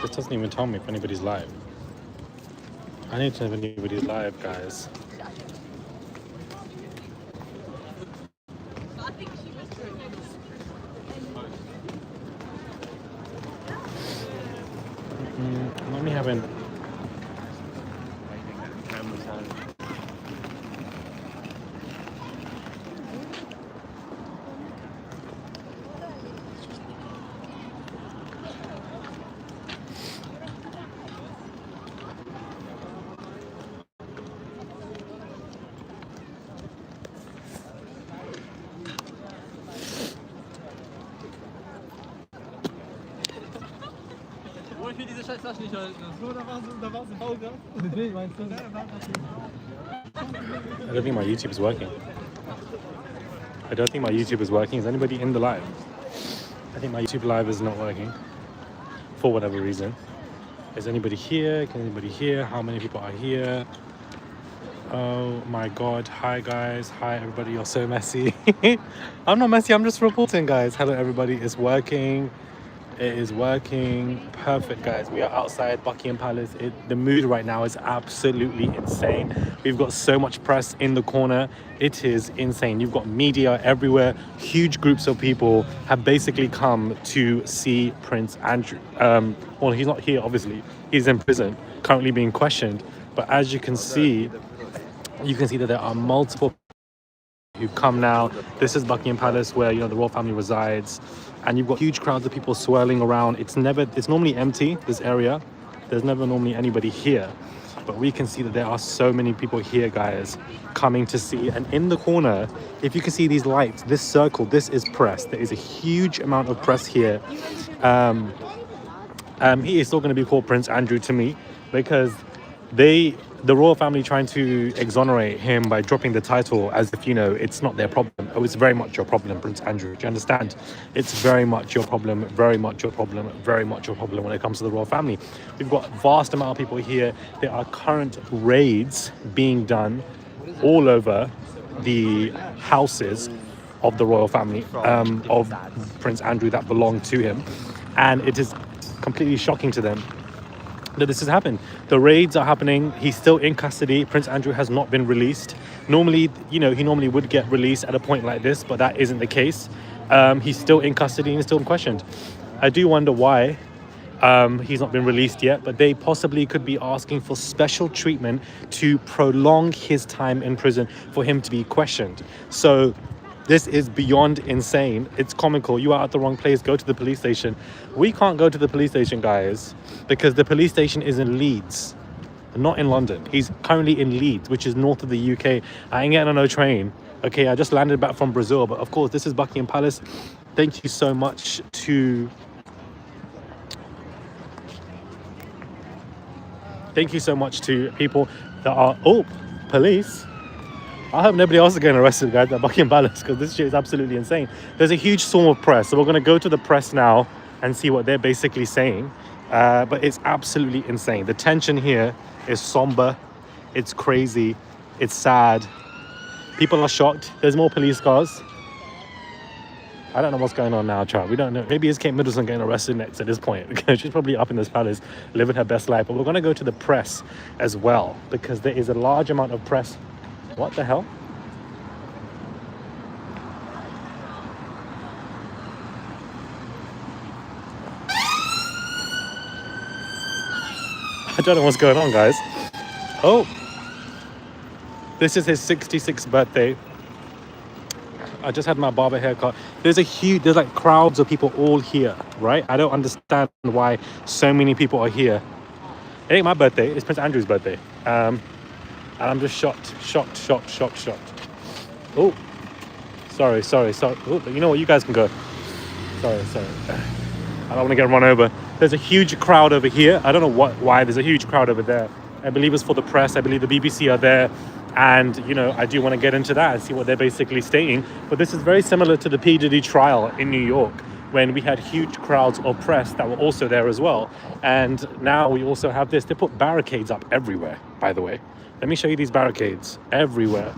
This doesn't even tell me if anybody's live. I need to know if anybody's live, guys. Let me have an... Ich will diese Scheißflasche nicht halten. So, da war so Bauger. Nee, meinst du? I don't think my YouTube is working. I don't think my YouTube is working. Is anybody in the live? I think my YouTube live is not working. For whatever reason. Is anybody here? Can anybody hear? How many people are here? Oh my god. Hi guys. Hi everybody. You're so messy. I'm not messy. I'm just reporting, guys. Hello everybody. It's working. It is working. Perfect, guys. We are outside Buckingham Palace. The mood right now is absolutely insane. We've got so much press in the corner. It is insane. You've got media everywhere. Huge groups of people have basically come to see Prince Andrew. Well, he's not here, obviously. He's in prison, currently being questioned. But as you can see that there are multiple who come now. This is Buckingham Palace, where the royal family resides, and you've got huge crowds of people swirling around. It's normally empty, this area. There's never normally anybody here, but we can see that there are so many people here, guys, coming to see. And in the corner, if you can see these lights, this circle, this is press. There is a huge amount of press here. He is still going to be called Prince Andrew to me, because the royal family trying to exonerate him by dropping the title as if, it's not their problem. Oh, it's very much your problem, Prince Andrew. Do you understand? It's very much your problem, very much your problem, very much your problem when it comes to the royal family. We've got a vast amount of people here. There are current raids being done all over the houses of the royal family, of Prince Andrew that belong to him. And it is completely shocking to them that this has happened. The raids are happening. He's still in custody. Prince Andrew has not been released. Normally, he normally would get released at a point like this, but that isn't the case. He's still in custody and still questioned. I do wonder why he's not been released yet, but they possibly could be asking for special treatment to prolong his time in prison for him to be questioned. So this is beyond insane. It's comical. You are at the wrong place. Go to the police station. We can't go to the police station, guys, because the police station is in Leeds, not in London. He's currently in Leeds, which is north of the UK. I ain't getting on no train. Okay, I just landed back from Brazil, but of course, this is Buckingham Palace. Thank you so much to... Thank you so much to people that are... Oh, police. I hope nobody else is getting arrested, guys, at Buckingham Palace, because this shit is absolutely insane. There's a huge swarm of press, so we're going to go to the press now and see what they're basically saying. But it's absolutely insane. The tension here is somber. It's crazy. It's sad. People are shocked. There's more police cars. I don't know what's going on now, child. We don't know. Maybe it's Kate Middleton getting arrested next at this point, because she's probably up in this palace living her best life. But we're going to go to the press as well, because there is a large amount of press. What the hell? I don't know what's going on, guys. Oh, this is his 66th birthday. I just had my barber haircut. There's like crowds of people all here, right? I don't understand why so many people are here. It ain't my birthday, it's Prince Andrew's birthday. And I'm just shocked. Oh, sorry. Oh, you know what? You guys can go. Sorry. I don't want to get run over. There's a huge crowd over here. I don't know why there's a huge crowd over there. I believe it's for the press. I believe the BBC are there. And, I do want to get into that and see what they're basically stating. But this is very similar to the P. Diddy trial in New York, when we had huge crowds of press that were also there as well. And now we also have this. They put barricades up everywhere, by the way. Let me show you these barricades everywhere.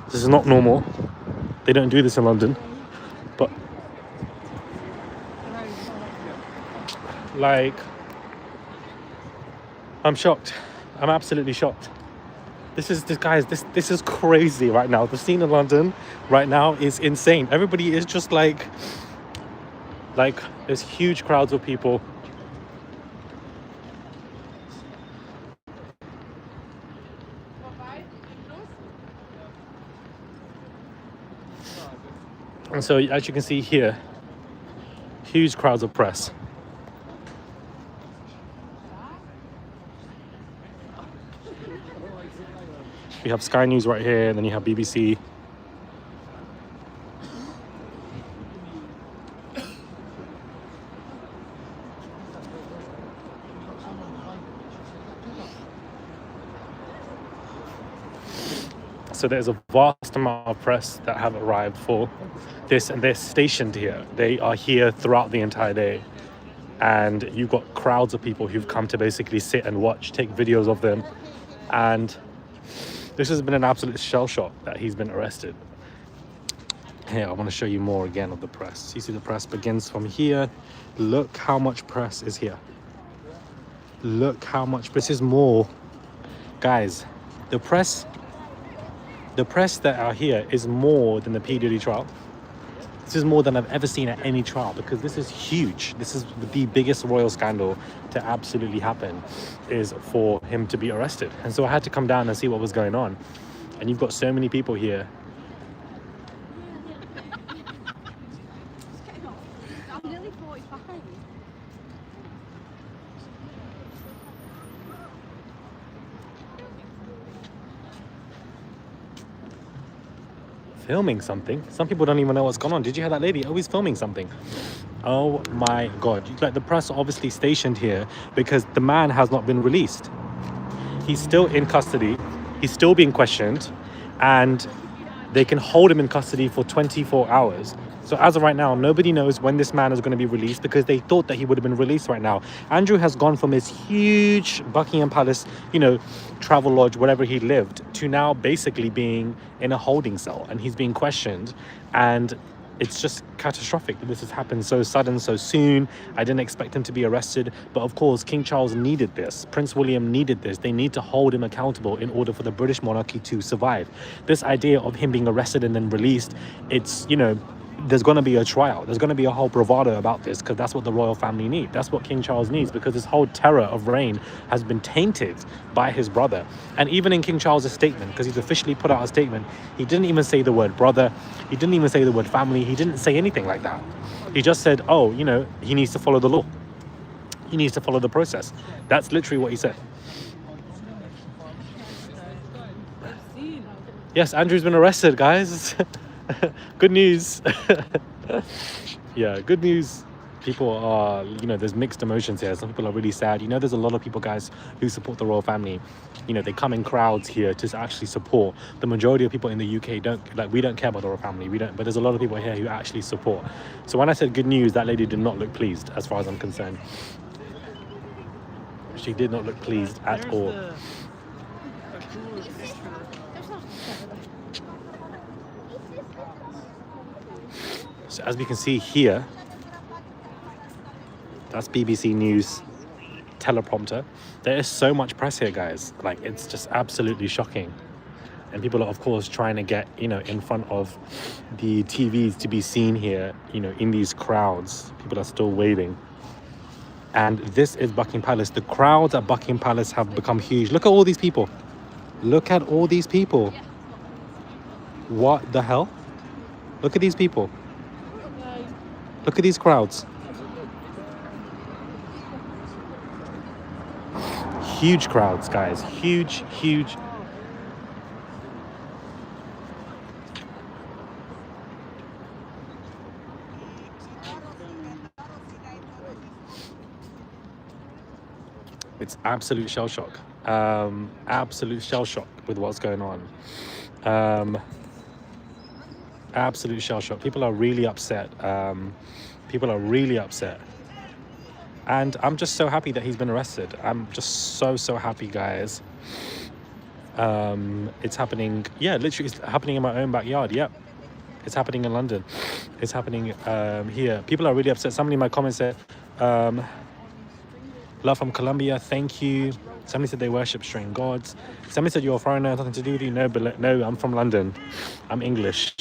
This is not normal. They don't do this in London. But, like, I'm shocked. I'm absolutely shocked. This is crazy right now. The scene in London right now is insane. Everybody is just like there's huge crowds of people. And so as you can see here, huge crowds of press. You have Sky News right here, and then you have BBC. So there's a vast amount of press that have arrived for this, and they're stationed here. They are here throughout the entire day. And you've got crowds of people who've come to basically sit and watch, take videos of them. And this has been an absolute shell shock that he's been arrested. Here, I want to show you more again of the press. You see the press begins from here. Look how much press is here. Look how much. This is more. Guys, the press that are here is more than the P. Diddy trial. This is more than I've ever seen at any trial, because this is huge. This is the biggest royal scandal to absolutely happen, is for him to be arrested. And so I had to come down and see what was going on. And you've got so many people here. I'm nearly 45. Filming something. Some people don't even know what's going on. Did you hear that lady? Oh, he's filming something. Oh my God. Like, the press are obviously stationed here because the man has not been released. He's still in custody. He's still being questioned, and they can hold him in custody for 24 hours. So as of right now, nobody knows when this man is going to be released, because they thought that he would have been released right now. Andrew has gone from his huge Buckingham Palace, travel lodge, wherever he lived, to now basically being in a holding cell, and he's being questioned. And it's just catastrophic that this has happened so sudden, so soon. I didn't expect him to be arrested, but of course King Charles needed this. Prince William needed this. They need to hold him accountable in order for the British monarchy to survive. This idea of him being arrested and then released, it's, there's going to be a trial. There's going to be a whole bravado about this, because that's what the royal family need. That's what King Charles needs, because this whole terror of reign has been tainted by his brother. And even in King Charles's statement, because he's officially put out a statement, he didn't even say the word brother. He didn't even say the word family. He didn't say anything like that. He just said, he needs to follow the law. He needs to follow the process. That's literally what he said. Yes, Andrew's been arrested, guys. Good news. Yeah, good news. People are, there's mixed emotions here. Some people are really sad. There's a lot of people, guys, who support the royal family. They come in crowds here to actually support. The majority of people in the UK we don't care about the royal family. We don't, but there's a lot of people here who actually support. So when I said good news, that lady did not look pleased, as far as I'm concerned. She did not look pleased at all. So as we can see here, that's BBC News teleprompter. There is so much press here, guys. Like, it's just absolutely shocking. And people are, of course, trying to get, in front of the TVs to be seen here, in these crowds. People are still waiting. And this is Buckingham Palace. The crowds at Buckingham Palace have become huge. Look at all these people. Look at all these people. What the hell? Look at these people. Look at these crowds. Huge crowds, guys. Huge. It's absolute shell shock. Absolute shell shock with what's going on. Absolute shell shock. People are really upset. And I'm just so happy that he's been arrested. I'm just so happy, guys. It's happening. Yeah, literally, it's happening in my own backyard. Yep. It's happening in London. It's happening here. People are really upset. Somebody in my comments said, love from Colombia. Thank you. Somebody said they worship strange gods. Somebody said you're a foreigner, nothing to do with you. No, but no, I'm from London. I'm English.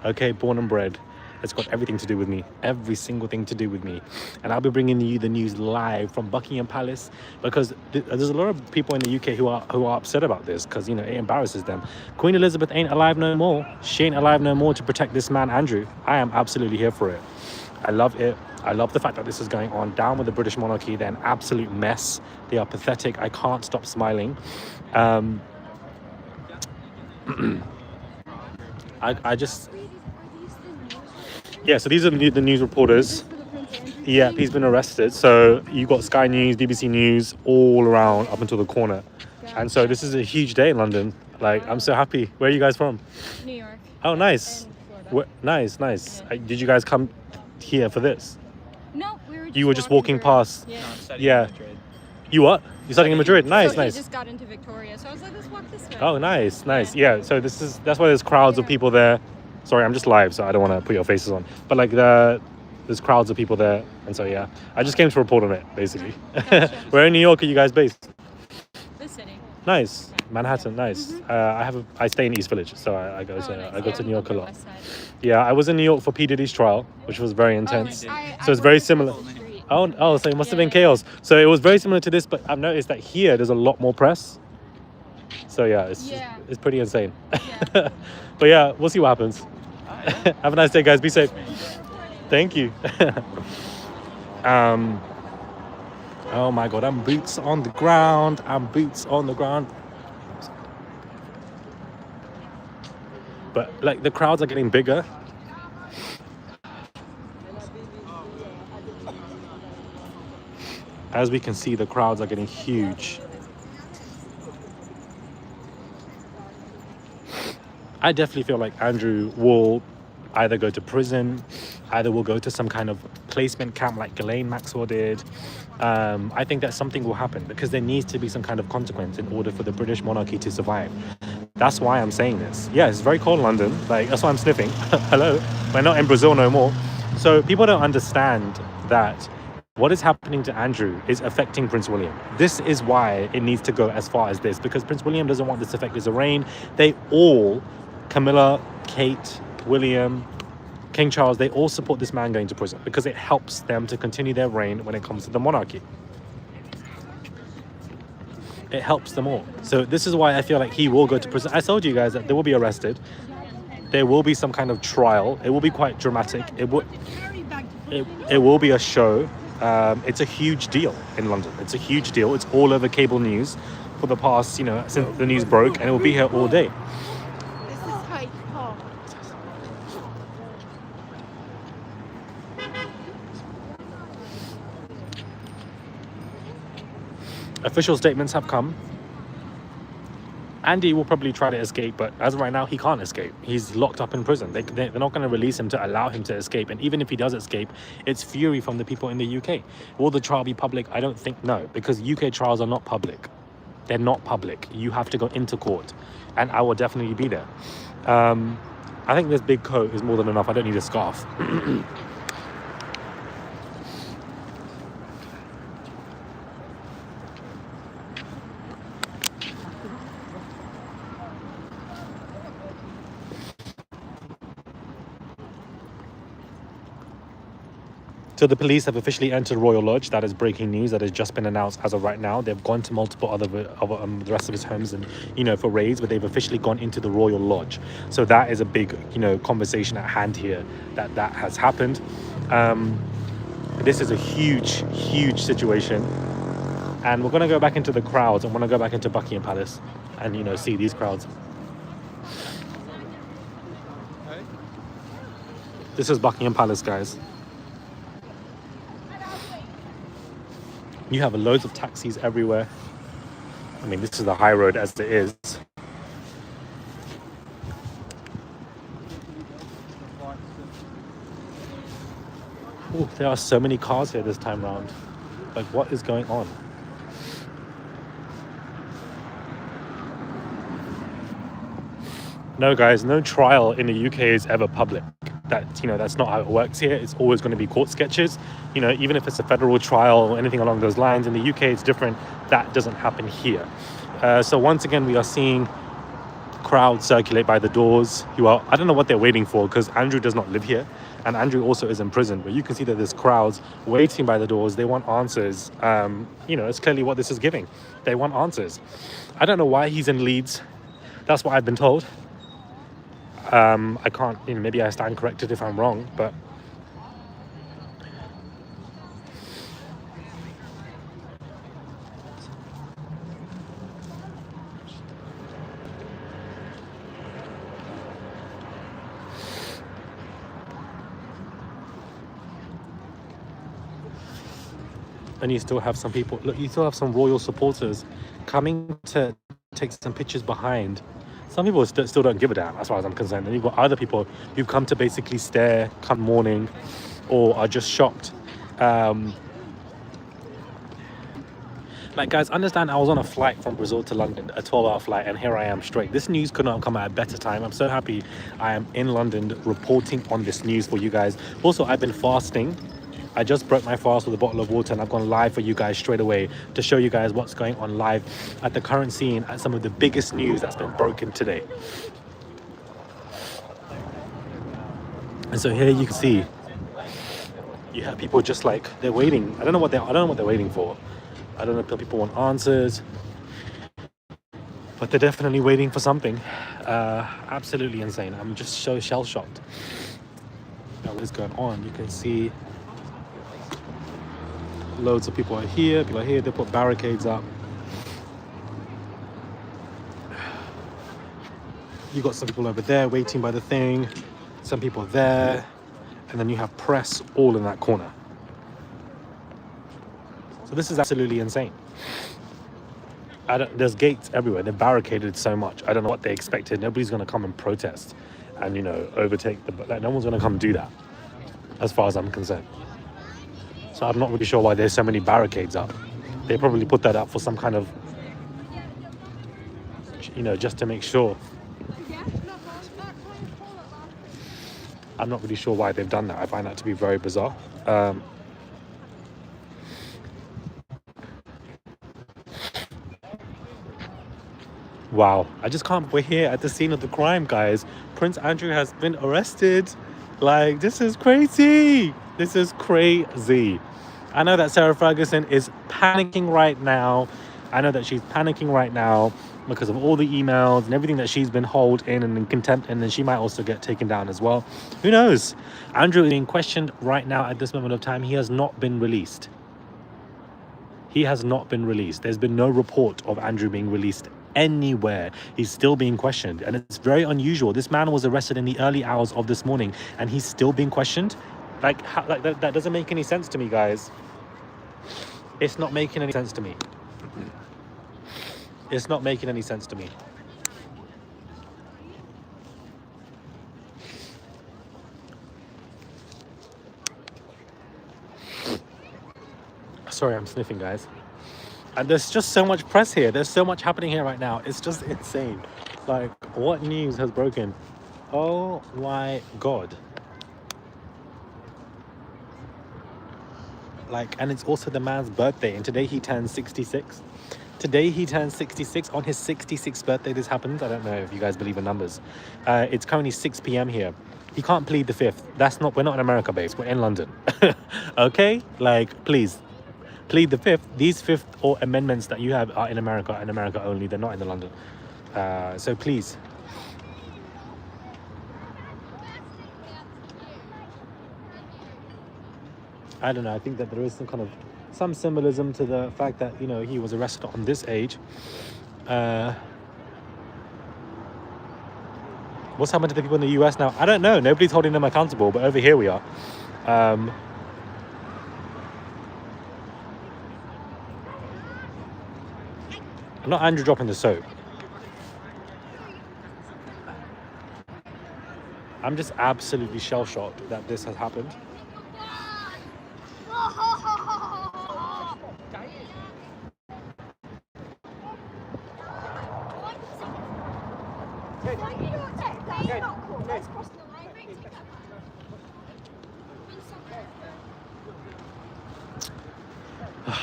Okay, born and bred. It's got everything to do with me. Every single thing to do with me. And I'll be bringing you the news live from Buckingham Palace because there's a lot of people in the UK who are upset about this because, you know, it embarrasses them. Queen Elizabeth ain't alive no more. She ain't alive no more to protect this man, Andrew. I am absolutely here for it. I love it. I love the fact that this is going on. Down with the British monarchy. They're an absolute mess. They are pathetic. I can't stop smiling. I just... Yeah, so these are the news reporters. Yeah, he's been arrested. So you got Sky News, BBC News, all around up until the corner. And so this is a huge day in London. Like, I'm so happy. Where are you guys from? New York. Oh, nice. Nice. Yeah. Did you guys come here for this? No, we were just You were just walking past. Yeah. Yeah. You what? You're studying in Madrid. Nice, so nice. He just got into Victoria, so I was like, let's walk this way. Oh, nice. Yeah. So that's why there's crowds of people there. Sorry, I'm just live, so I don't want to put your faces on. But like there's crowds of people there, and so yeah, I just came to report on it basically. Gotcha. Where in New York are you guys based? This city. Nice, Manhattan. Nice. I stay in East Village, so I go to New York a lot. Yeah, I was in New York for P Diddy's trial, which was very intense. So it's very similar. Oh, so it must have been chaos. So it was very similar to this, but I've noticed that here there's a lot more press. So yeah, it's pretty insane. Yeah. But yeah, we'll see what happens. Have a nice day, guys. Be safe. Thank you. Oh my God, I'm boots on the ground. But like the crowds are getting bigger. As we can see, the crowds are getting huge. I definitely feel like Andrew will either go to prison, either will go to some kind of placement camp like Ghislaine Maxwell did. I think that something will happen because there needs to be some kind of consequence in order for the British monarchy to survive. That's why I'm saying this. Yeah, it's very cold in London. Like, that's why I'm sniffing. Hello. We're not in Brazil no more. So people don't understand that what is happening to Andrew is affecting Prince William. This is why it needs to go as far as this, because Prince William doesn't want this to affect his reign. They all, Camilla, Kate, William, King Charles, they all support this man going to prison because it helps them to continue their reign when it comes to the monarchy. It helps them all. So this is why I feel like he will go to prison. I told you guys that they will be arrested. There will be some kind of trial. It will be quite dramatic. It will be a show. It's a huge deal in London. It's a huge deal. It's all over cable news for the past, since the news broke, and it will be here all day. Official statements have come. Andy will probably try to escape, but as of right now, he can't escape. He's locked up in prison. They're not going to release him to allow him to escape. And even if he does escape, it's fury from the people in the UK. Will the trial be public? I don't think no, because UK trials are not public. They're not public. You have to go into court, and I will definitely be there. I think this big coat is more than enough. I don't need a scarf. So the police have officially entered Royal Lodge. That is breaking news. That has just been announced as of right now. They've gone to multiple other the rest of his homes and for raids, but they've officially gone into the Royal Lodge. So that is a big conversation at hand here that has happened. This is a huge situation, and we're gonna go back into the crowds. I want to go back into Buckingham Palace and see these crowds. This is Buckingham Palace, guys. You have loads of taxis everywhere. I mean, this is the high road as it is. Ooh, there are so many cars here this time round. Like, what is going on? No, guys, no trial in the UK is ever public. that's not how it works here. It's always going to be court sketches. Even if it's a federal trial or anything along those lines. In the UK, it's different. That doesn't happen here. So once again, we are seeing crowds circulate by the doors. I don't know what they're waiting for, because Andrew does not live here, and Andrew also is in prison. But you can see that there's crowds waiting by the doors. They want answers. It's clearly what this is giving. They want answers. I don't know why he's in Leeds. That's what I've been told. I can't, maybe I stand corrected if I'm wrong, but and you still have some people, look, you still have some royal supporters coming to take some pictures behind. Some people still don't give a damn, as far as I'm concerned. And you've got other people who've come to basically stare, come mourning, or are just shocked. Guys, understand, I was on a flight from Brazil to London, a 12-hour flight, and here I am straight. This news could not have come at a better time. I'm so happy I am in London reporting on this news for you guys. Also, I've been fasting. I just broke my fast with a bottle of water, and I've gone live for you guys straight away to show you guys what's going on live at the current scene at some of the biggest news that's been broken today. And so here you can see you have people just they're waiting. I don't know what they're waiting for. I don't know if people want answers, but they're definitely waiting for something. Absolutely insane. I'm just so shell-shocked at what is going on. You can see loads of people are here. They put barricades up. You got some people over there waiting by the thing, some people there, and then you have press all in that corner. So this is absolutely insane. There's gates everywhere. They're barricaded so much. I don't know what they expected. Nobody's going to come and protest and overtake no one's going to come do that, as far as I'm concerned. So I'm not really sure why there's so many barricades up. They probably put that up for some kind of, just to make sure. I'm not really sure why they've done that. I find that to be very bizarre. Wow, I just can't. We're here at the scene of the crime, guys. Prince Andrew has been arrested. This is crazy. This is crazy. I know that Sarah Ferguson is panicking right now. I know that she's panicking right now because of all the emails and everything that she's been held in and in contempt, and then she might also get taken down as well. Who knows? Andrew is being questioned right now at this moment of time. He has not been released. He has not been released. There's been no report of Andrew being released anywhere. He's still being questioned, and it's very unusual. This man was arrested in the early hours of this morning, and he's still being questioned. That doesn't make any sense to me, guys. It's not making any sense to me. It's not making any sense to me. Sorry, I'm sniffing, guys. And there's just so much press here. There's so much happening here right now. It's just insane. What news has broken? Oh my God. And it's also the man's birthday, and today he turns 66. Today he turns 66. On his 66th birthday this happens. I don't know if you guys believe in numbers. It's currently 6 p.m. here. He can't plead the 5th. We're not in America, babes. We're in London. Okay? Please. Plead the 5th. These 5th or amendments that you have are in America only. They're not in London. So please. I don't know. I think that there is some symbolism to the fact that, he was arrested on this age. What's happened to the people in the US now? I don't know. Nobody's holding them accountable, but over here we are. I'm not Andrew dropping the soap. I'm just absolutely shell-shocked that this has happened.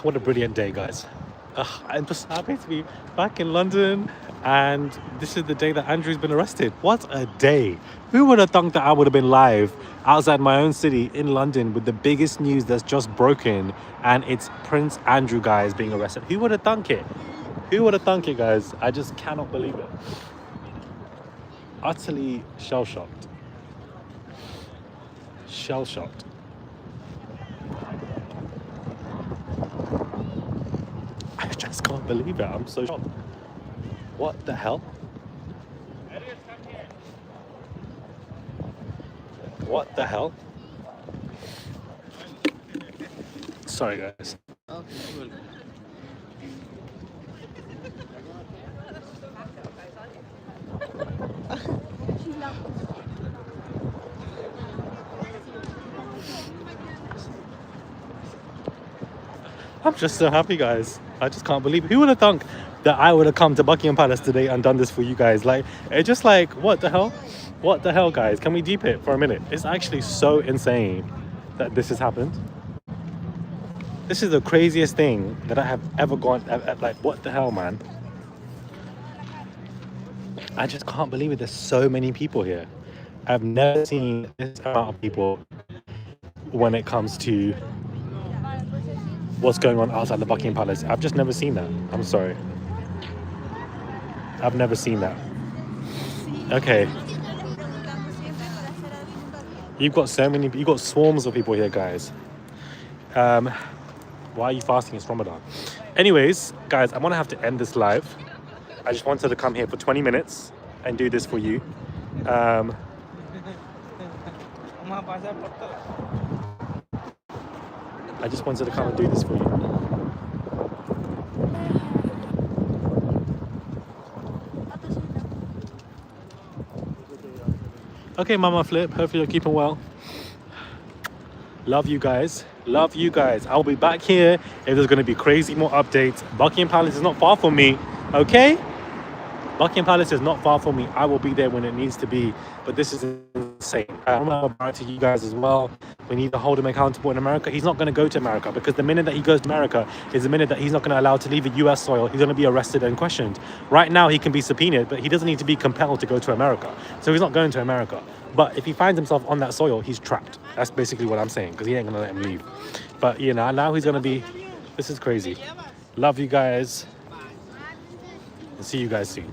What a brilliant day, guys. I'm just happy to be back in London, and this is the day that Andrew's been arrested. What a day. Who would have thunk that I would have been live outside my own city in London with the biggest news that's just broken, and it's Prince Andrew, guys, being arrested? Who would have thunk it? Who would have thunk it, guys? I just cannot believe it. Utterly shell-shocked. Shell-shocked. I just can't believe it. I'm so shocked. What the hell? What the hell? Sorry, guys. I'm just so happy, guys. I just can't believe it. Who would have thunk that I would have come to Buckingham Palace today and done this for you guys? Like, it's just like, what the hell? What the hell, guys? Can we deep it for a minute? It's actually so insane that this has happened. This is the craziest thing that I have ever gone, like, what the hell, man? I just can't believe it. There's so many people here. I've never seen this amount of people when it comes to what's going on outside the Buckingham Palace. I've just never seen that. I'm sorry. I've never seen that. Okay. You've got swarms of people here, guys. Why are you fasting? It's Ramadan. Anyways, guys, I'm gonna have to end this live. I just wanted to come here for 20 minutes and do this for you. I just wanted to come and do this for you. Okay, Mama Flip, hopefully you're keeping well. Love you guys. Love you guys. I'll be back here if there's going to be crazy more updates. Buckingham Palace is not far from me, okay? Buckingham Palace is not far from me. I will be there when it needs to be, but this is insane. I'm about to you guys as well. We need to hold him accountable in America. He's not going to go to America because the minute that he goes to America is the minute that he's not going to allow to leave a US soil. He's going to be arrested and questioned. Right now, he can be subpoenaed, but he doesn't need to be compelled to go to America. So he's not going to America. But if he finds himself on that soil, he's trapped. That's basically what I'm saying, because he ain't going to let him leave. But, you know, now he's going to be... This is crazy. Love you guys. And see you guys soon.